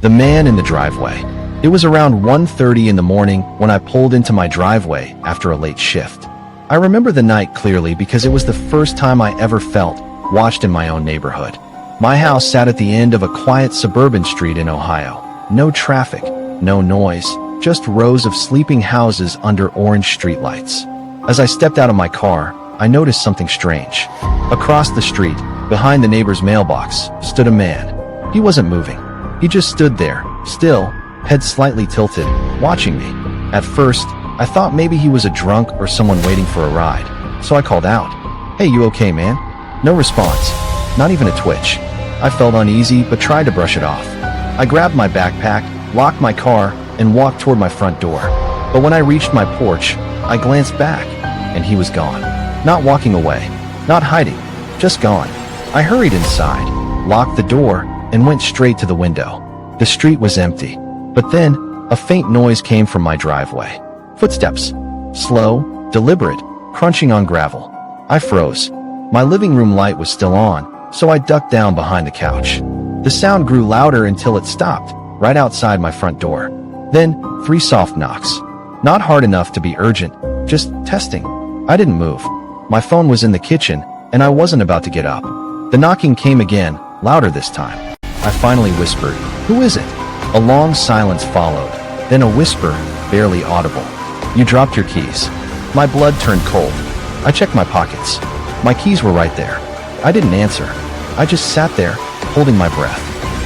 The man in the driveway. It was around 1:30 in the morning when I pulled into my driveway after a late shift. I remember the night clearly because it was the first time I ever felt watched in my own neighborhood. My house sat at the end of a quiet suburban street in Ohio. No traffic, no noise, just rows of sleeping houses under orange streetlights. As I stepped out of my car, I noticed something strange. Across the street, behind the neighbor's mailbox, stood a man. He wasn't moving. He just stood there, still, head slightly tilted, watching me. At first, I thought maybe he was a drunk or someone waiting for a ride, so I called out, "Hey, you okay, man?" No response, not even a twitch. I felt uneasy but tried to brush it off. I grabbed my backpack, locked my car, and walked toward my front door. But when I reached my porch, I glanced back, and he was gone. Not walking away, not hiding, just gone. I hurried inside, locked the door, and went straight to the window. The street was empty. But then, a faint noise came from my driveway. Footsteps. Slow, deliberate, crunching on gravel. I froze. My living room light was still on, so I ducked down behind the couch. The sound grew louder until it stopped, right outside my front door. Then, 3 soft knocks. Not hard enough to be urgent, just testing. I didn't move. My phone was in the kitchen, and I wasn't about to get up. The knocking came again, louder this time. I finally whispered, "Who is it?" A long silence followed, then a whisper, barely audible. "You dropped your keys." My blood turned cold. I checked my pockets. My keys were right there. I didn't answer. I just sat there, holding my breath.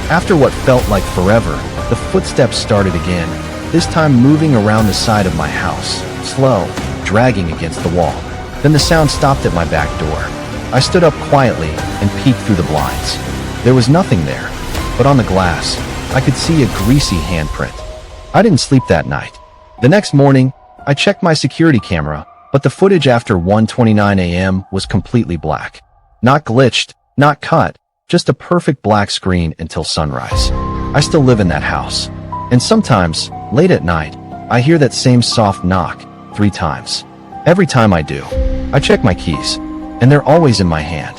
After what felt like forever, the footsteps started again, this time moving around the side of my house, slow, dragging against the wall. Then the sound stopped at my back door. I stood up quietly and peeked through the blinds. There was nothing there, but on the glass, I could see a greasy handprint. I didn't sleep that night. The next morning, I checked my security camera, but the footage after 1:29 a.m. was completely black. Not glitched, not cut, just a perfect black screen until sunrise. I still live in that house. And sometimes, late at night, I hear that same soft knock 3 times. Every time I do, I check my keys, and they're always in my hand.